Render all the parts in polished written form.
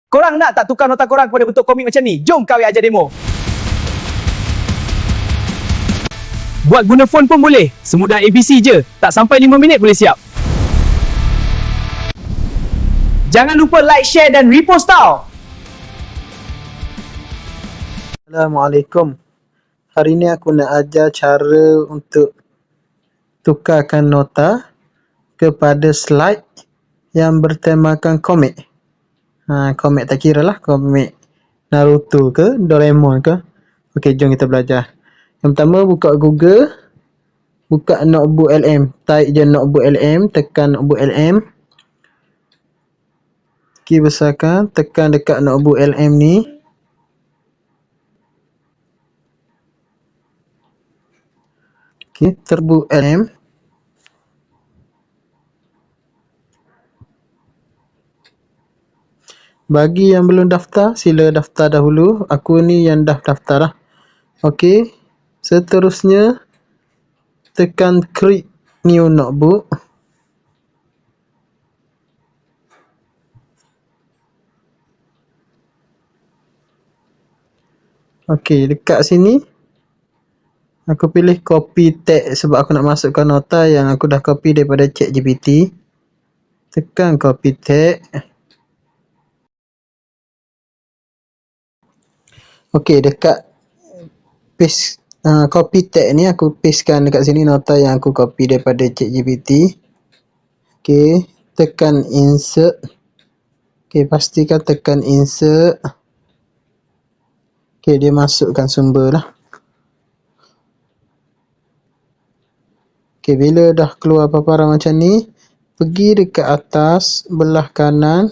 Korang nak tak tukar nota korang kepada bentuk komik macam ni? Jom kami ajar demo. Buat guna phone pun boleh. Semudah ABC je. Tak sampai 5 minit boleh siap. Jangan lupa like, share dan repost tau. Assalamualaikum. Hari ni aku nak ajar cara untuk tukarkan nota kepada slide yang bertemakan komik. Komik tak kira lah, komik Naruto ke, Doraemon ke. Okey, jom kita belajar. Yang pertama, buka Google, buka notebook LM, type je notebook LM, tekan notebook LM. Okey, besarkan, tekan dekat notebook LM ni. Okey, terbuk LM. Bagi yang belum daftar, sila daftar dahulu. Aku ni yang dah daftar lah. Okey, seterusnya tekan create new notebook. Okey, dekat sini aku pilih copy text sebab aku nak masukkan nota yang aku dah copy daripada ChatGPT. Tekan copy text. Okey, dekat paste copy text ni aku pastekan dekat sini nota yang aku copy daripada ChatGPT. Okey, tekan insert. Okey, pastikan tekan insert. Okey, dia masukkan sumber lah. Okey, bila dah keluar paparan macam ni, pergi dekat atas belah kanan,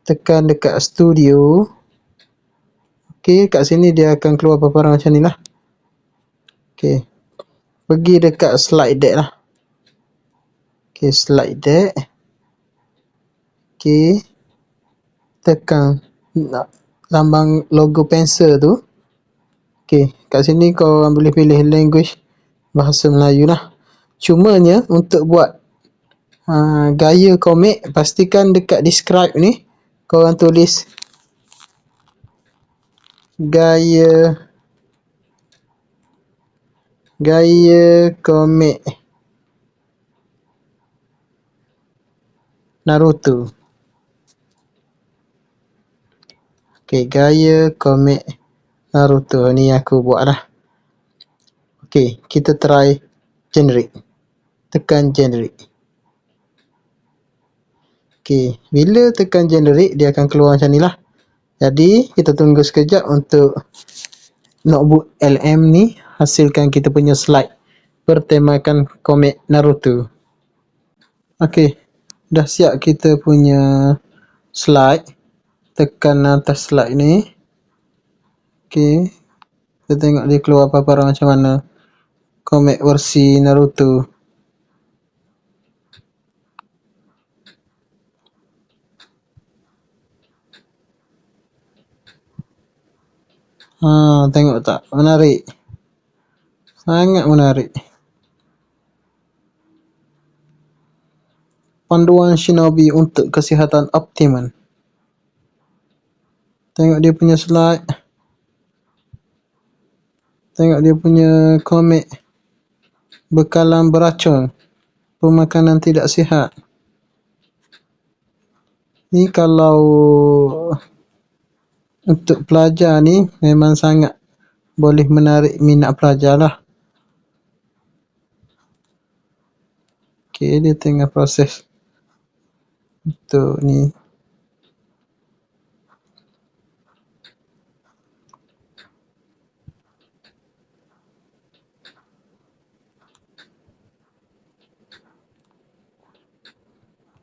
tekan dekat studio. Okey, kat sini dia akan keluar paparan macam ni lah. Okey, pergi dekat slide deck lah. Okey, slide deck. Okey, tekan lambang logo pensel tu. Okey, kat sini kau boleh pilih language bahasa Melayu lah. Cumanya untuk buat gaya komik, pastikan dekat describe ni korang tulis gaya komik Naruto. Okey, gaya komik Naruto ni aku buat lah. Okey, kita try generate. Tekan generate. Okey, bila tekan generate dia akan keluar macam ni lah. Jadi kita tunggu sekejap untuk notebook LM ni hasilkan kita punya slide bertemakan komik Naruto. Okey, dah siap kita punya slide. Tekan atas slide ni. Okey, kita tengok dia keluar paparan macam mana komik versi Naruto. Tengok tak? Menarik. Sangat menarik. Panduan Shinobi untuk kesihatan optimum. Tengok dia punya slide. Tengok dia punya komik. Bekalan beracun. Pemakanan tidak sihat. Ni kalau untuk pelajar ni memang sangat boleh menarik minat pelajar lah. Okey, dia tengah proses untuk ni.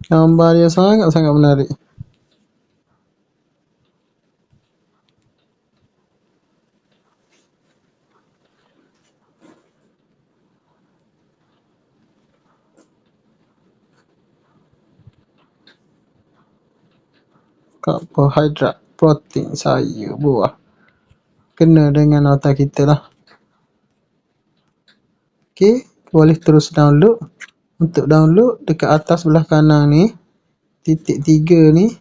Gambar dia sangat-sangat menarik. Karbohidrat, protein, sayur, buah. Kena dengan nota kita lah. Okey, boleh terus download. Untuk download, dekat atas belah kanan ni, titik 3 ni,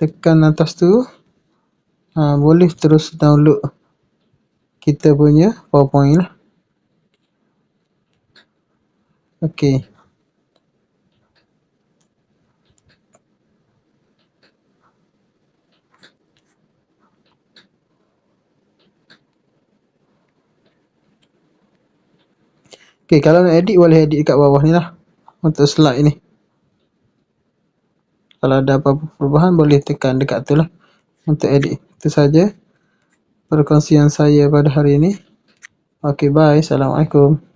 tekan atas tu, boleh terus download kita punya PowerPoint lah. Okey. Okey, kalau nak edit boleh edit kat bawah ni lah untuk slide ni. Kalau ada apa-apa perubahan boleh tekan dekat tu lah untuk edit. Itu saja perkongsian saya pada hari ini. Okey, bye. Assalamualaikum.